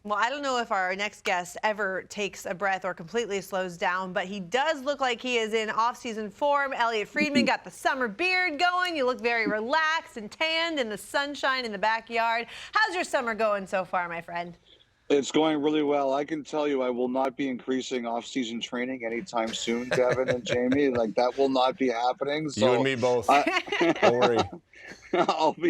Well, I don't know if our next guest ever takes a breath or completely slows down, but he does look like he is in off-season form. Elliotte Friedman got the summer beard going. You look very relaxed and tanned in the sunshine in the backyard. How's your summer going so far, my friend? It's going really well. I can tell you I will not be increasing off-season training anytime soon, Devin and Jamie. Like that will not be happening. You and So me both. I Don't worry.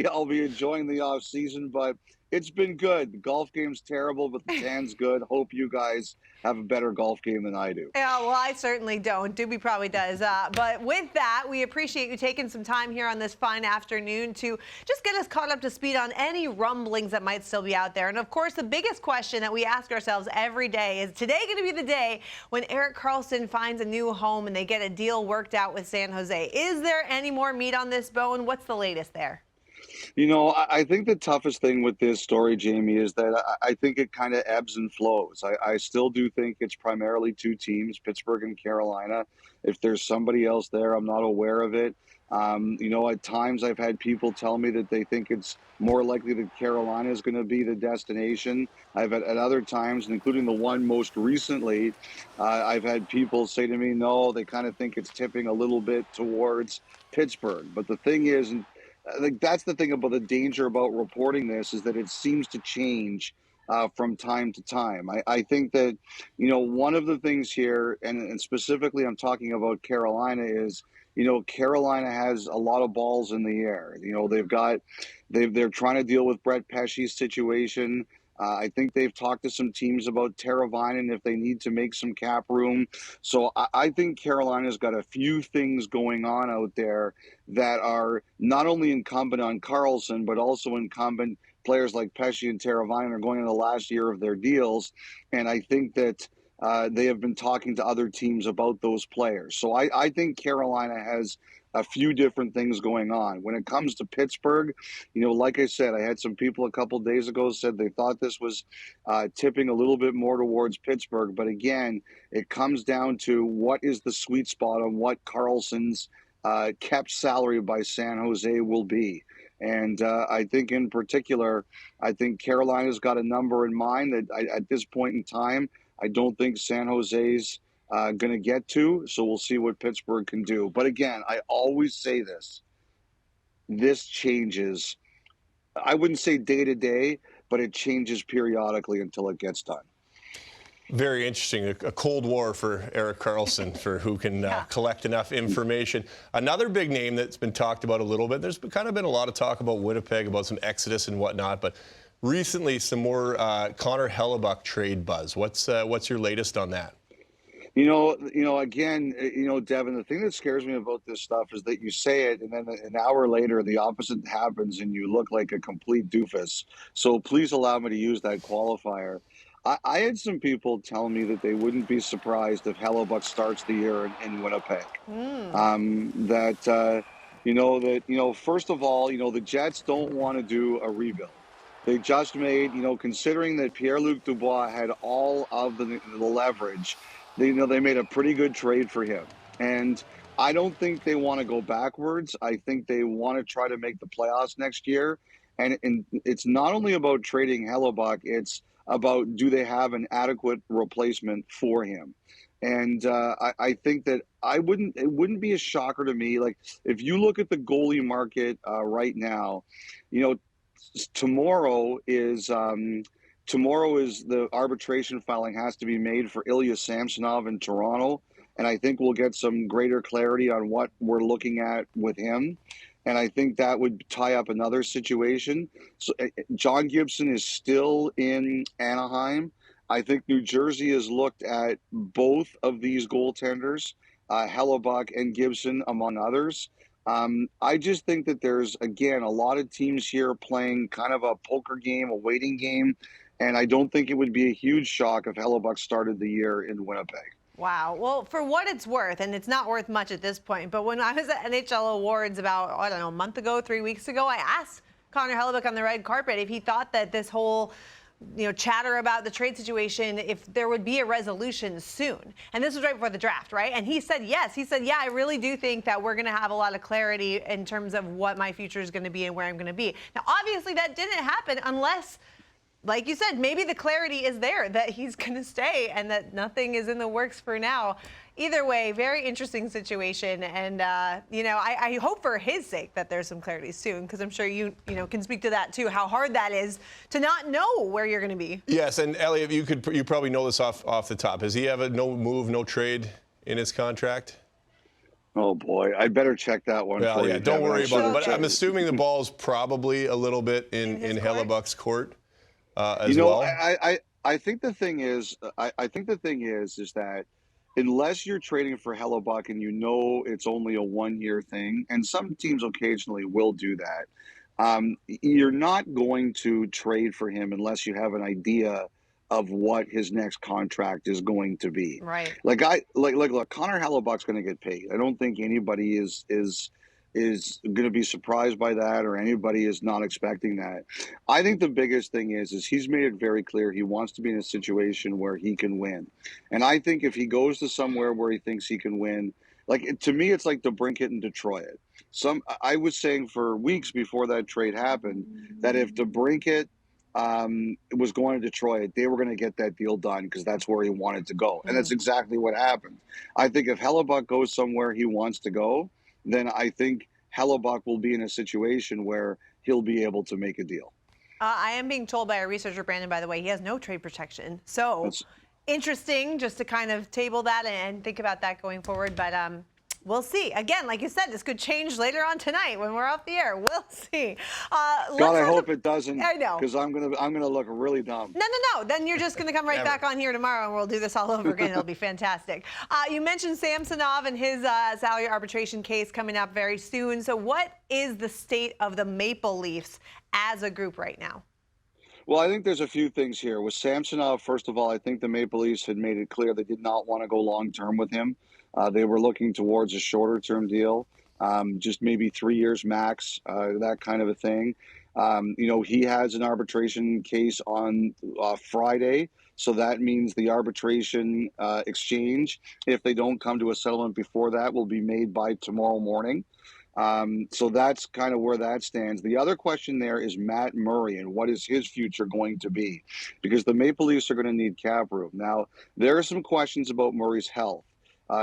I'll be enjoying the off-season, but it's been good. The golf game's terrible, but the tan's good. Hope you guys have a better golf game than I do. Yeah, well, I certainly don't. Doobie probably does. But with that, we appreciate you taking some time here on this fine afternoon to just get us caught up to speed on any rumblings that might still be out there. And, of course, the biggest question that we ask ourselves every day is today going to be the day when Erik Karlsson finds a new home and they get a deal worked out with San Jose? Is there any more meat on this bone? What's the latest there? You know, I think the toughest thing with this story, Jamie, is that I think it kind of ebbs and flows. I still do think it's primarily two teams, Pittsburgh and Carolina. If there's somebody else there, I'm not aware of it. You know, at times I've had people tell me that they think it's more likely that Carolina is going to be the destination. I've had at other times, including the one most recently, I've had people say to me, no, they kind of think it's tipping a little bit towards Pittsburgh. But the thing is, and I think that's the thing about the danger about reporting this is that it seems to change from time to time. I think that, you know, one of the things here, and specifically I'm talking about Carolina, is, you know, Carolina has a lot of balls in the air. You know, they're trying to deal with Brett Pesce's situation. I think they've talked to some teams about Teravainen if they need to make some cap room. So I think Carolina's got a few things going on out there that are not only incumbent on Karlsson, but also incumbent players like Pesce and Teravainen are going in the last year of their deals. And I think that they have been talking to other teams about those players. So I think Carolina has a few different things going on. When it comes to Pittsburgh, you know, like I said, I had some people a couple of days ago said they thought this was tipping a little bit more towards Pittsburgh. But again, it comes down to what is the sweet spot on what Karlsson's kept salary by San Jose will be. And I think in particular, I think Carolina's got a number in mind that at this point in time, I don't think San Jose's going to get to. So we'll see what Pittsburgh can do. But again, I always say this changes. I wouldn't say day to day, but it changes periodically until it gets done. Very interesting. A Cold War for Erik Karlsson for who can collect enough information. Another big name that's been talked about a little bit. There's kind of been a lot of talk about Winnipeg, about some exodus and whatnot, but recently some more Connor Hellebuyck trade buzz. What's your latest on that? You know, again, you know, Devin, the thing that scares me about this stuff is that you say it and then an hour later the opposite happens and you look like a complete doofus. So please allow me to use that qualifier. I had some people tell me that they wouldn't be surprised if Hellebuyck starts the year in Winnipeg. First of all, you know, the Jets don't want to do a rebuild. They just made, you know, considering that Pierre-Luc Dubois had all of the leverage, they made a pretty good trade for him. And I don't think they want to go backwards. I think they want to try to make the playoffs next year. And it's not only about trading Hellebuyck, it's about do they have an adequate replacement for him. And I think that it wouldn't be a shocker to me. Like if you look at the goalie market right now, you know, tomorrow is the arbitration filing has to be made for Ilya Samsonov in Toronto. And I think we'll get some greater clarity on what we're looking at with him. And I think that would tie up another situation. So John Gibson is still in Anaheim. I think New Jersey has looked at both of these goaltenders, Hellebuyck and Gibson, among others. I just think that there's, again, a lot of teams here playing kind of a poker game, a waiting game. And I don't think it would be a huge shock if Hellebuyck started the year in Winnipeg. Wow. Well, for what it's worth, and it's not worth much at this point, but when I was at NHL Awards about, I don't know, a month ago, 3 weeks ago, I asked Connor Hellebuyck on the red carpet if he thought that this whole, you know, chatter about the trade situation, if there would be a resolution soon. And this was right before the draft, right? And he said yes. He said, yeah, I really do think that we're going to have a lot of clarity in terms of what my future is going to be and where I'm going to be. Now, obviously, that didn't happen unless like you said, maybe the clarity is there that he's going to stay and that nothing is in the works for now. Either way, very interesting situation. And, I hope for his sake that there's some clarity soon, because I'm sure you can speak to that too, how hard that is to not know where you're going to be. Yes, and Elliot, you probably know this off the top. Does he have a no move, no trade in his contract? Oh boy, I better check that one Well, for yeah, you. don't Kevin. worry about it. But check I'm assuming the ball's probably a little bit in his Hellebuck's court as well. I think the thing is, is that unless you're trading for Hellebuck and it's only a 1-year thing, and some teams occasionally will do that, you're not going to trade for him unless you have an idea of what his next contract is going to be. Right. Look, Connor Hellebuck's going to get paid. I don't think anybody is going to be surprised by that, or anybody is not expecting that. I think the biggest thing is he's made it very clear he wants to be in a situation where he can win. And I think if he goes to somewhere where he thinks he can win, to me, it's like DeBrincat in Detroit. I was saying for weeks before that trade happened that if DeBrincat was going to Detroit, they were going to get that deal done because that's where he wanted to go. And that's exactly what happened. I think if Hellebuck goes somewhere he wants to go, then I think Hellebuck will be in a situation where he'll be able to make a deal. I am being told by a researcher, Brandon, by the way, he has no trade protection. So interesting just to kind of table that and think about that going forward. But we'll see. Again, like you said, this could change later on tonight when we're off the air. We'll see. God, I hope it doesn't. I know. Because I'm gonna look really dumb. No. Then you're just going to come right back on here tomorrow, and we'll do this all over again. It'll be fantastic. You mentioned Samsonov and his salary arbitration case coming up very soon. So what is the state of the Maple Leafs as a group right now? Well, I think there's a few things here. With Samsonov, first of all, I think the Maple Leafs had made it clear they did not want to go long-term with him. They were looking towards a shorter-term deal, just maybe 3 years max, that kind of a thing. He has an arbitration case on Friday, so that means the arbitration exchange, if they don't come to a settlement before that, will be made by tomorrow morning. So that's kind of where that stands. The other question there is Matt Murray and what is his future going to be? Because the Maple Leafs are going to need cap room. Now, there are some questions about Murray's health.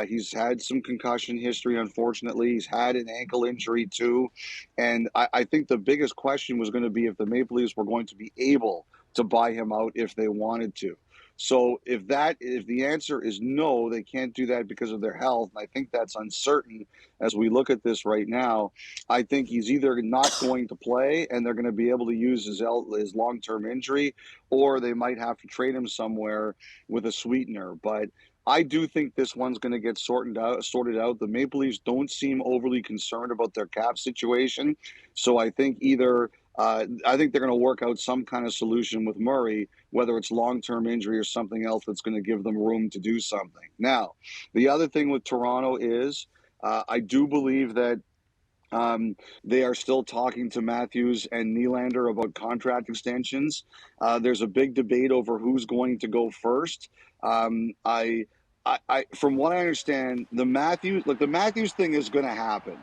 He's had some concussion history, unfortunately. He's had an ankle injury, too. And I think the biggest question was going to be if the Maple Leafs were going to be able to buy him out if they wanted to. So if the answer is no, they can't do that because of their health, and I think that's uncertain as we look at this right now. I think he's either not going to play and they're going to be able to use his long-term injury, or they might have to trade him somewhere with a sweetener. But I do think this one's going to get sorted out. The Maple Leafs don't seem overly concerned about their cap situation. So I think they're going to work out some kind of solution with Murray, whether it's long-term injury or something else that's going to give them room to do something. Now, the other thing with Toronto is I do believe that they are still talking to Matthews and Nylander about contract extensions. There's a big debate over who's going to go first. From what I understand, the Matthews thing is going to happen.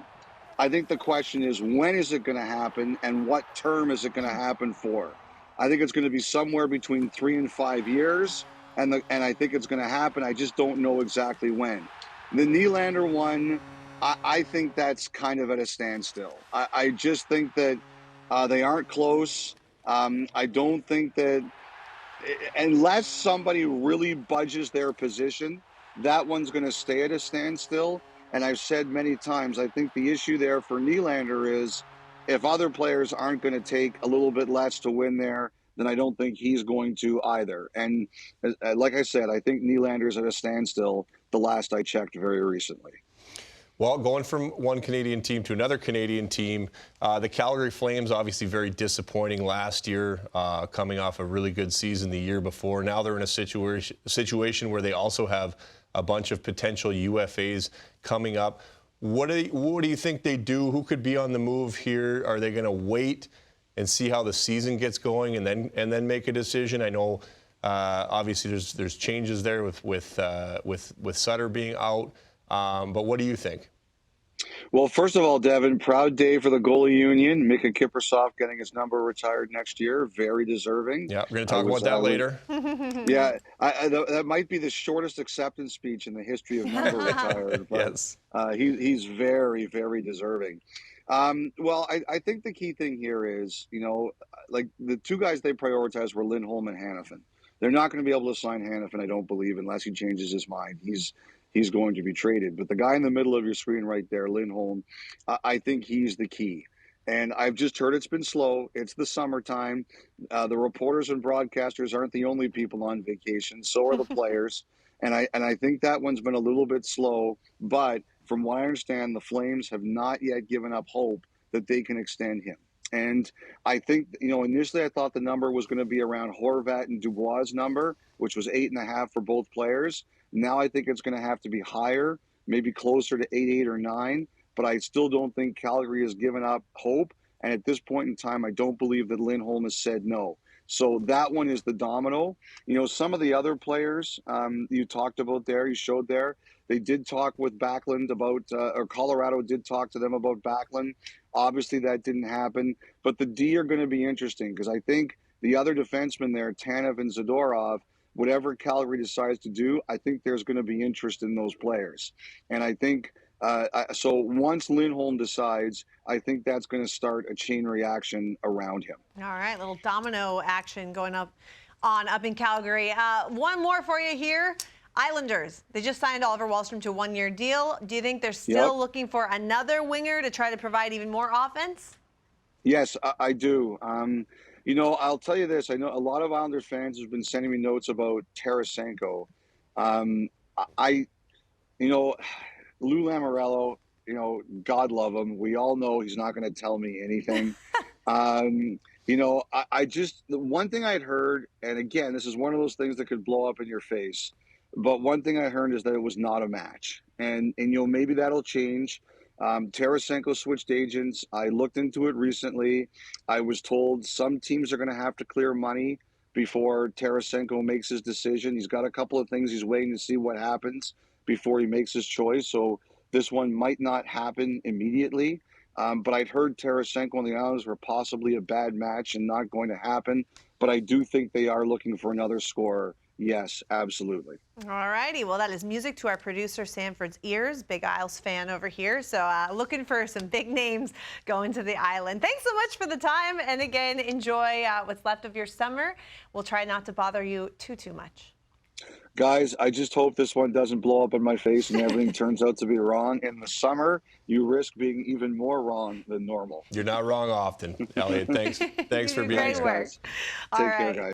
I think the question is, when is it going to happen and what term is it going to happen for? I think it's going to be somewhere between 3 and 5 years, and I think it's going to happen. I just don't know exactly when. The Nylander one, I think that's kind of at a standstill. I just think that they aren't close. I don't think that unless somebody really budges their position, that one's going to stay at a standstill. And I've said many times, I think the issue there for Nylander is if other players aren't going to take a little bit less to win there, then I don't think he's going to either. And like I said, I think Nylander's at a standstill the last I checked very recently. Well, going from one Canadian team to another Canadian team, the Calgary Flames obviously very disappointing last year, coming off a really good season the year before. Now they're in a situation where they also have a bunch of potential UFAs coming up. What do you think they do? Who could be on the move here? Are they going to wait and see how the season gets going and then make a decision? I know obviously there's changes there with Sutter being out, but what do you think? Well, first of all, Devin, proud day for the goalie union. Mika Kiprusoff getting his number retired next year. Very deserving. Yeah, we're going to talk about that later. Yeah, that might be the shortest acceptance speech in the history of number retired. But, Yes. he's very, very deserving. Well, I think the key thing here is, like the two guys they prioritized were Lindholm and Hanifin. They're not going to be able to sign Hanifin, I don't believe, unless he changes his mind. He's going to be traded. But the guy in the middle of your screen right there, Lindholm, I think he's the key. And I've just heard it's been slow. It's the summertime. The reporters and broadcasters aren't the only people on vacation. So are the players. And I think that one's been a little bit slow. But from what I understand, the Flames have not yet given up hope that they can extend him. And I think, initially I thought the number was going to be around Horvat and Dubois' number, which was 8.5 for both players. Now I think it's going to have to be higher, maybe closer to 8 or 9. But I still don't think Calgary has given up hope. And at this point in time, I don't believe that Lindholm has said no. So that one is the domino. Some of the other players you talked about there, you showed there, they did talk with Backlund about, or Colorado did talk to them about Backlund. Obviously, that didn't happen. But the D are going to be interesting because I think the other defensemen there, Tanev and Zadorov, whatever Calgary decides to do, I think there's going to be interest in those players. And I think so once Lindholm decides, I think that's going to start a chain reaction around him. All right, little domino action going up in Calgary. One more for you here. Islanders, they just signed Oliver Wahlstrom to a one-year deal. Do you think they're still looking for another winger to try to provide even more offense? Yes, I do. I'll tell you this. I know a lot of Islanders fans have been sending me notes about Tarasenko. Lou Lamoriello, God love him. We all know he's not going to tell me anything. The one thing I'd heard, and again, this is one of those things that could blow up in your face, but one thing I heard is that it was not a match. And maybe that'll change. Tarasenko switched agents. I looked into it recently. I was told some teams are going to have to clear money before Tarasenko makes his decision. He's got a couple of things he's waiting to see what happens before he makes his choice. So this one might not happen immediately. But I'd heard Tarasenko and the Islanders were possibly a bad match and not going to happen. But I do think they are looking for another scorer. Yes, absolutely. All righty. Well, that is music to our producer, Sanford's ears. Big Isles fan over here. So looking for some big names going to the island. Thanks so much for the time. And again, enjoy what's left of your summer. We'll try not to bother you too much. Guys, I just hope this one doesn't blow up in my face and everything turns out to be wrong. In the summer, you risk being even more wrong than normal. You're not wrong often, Elliot. Thanks for being Great here. work. Take care, guys.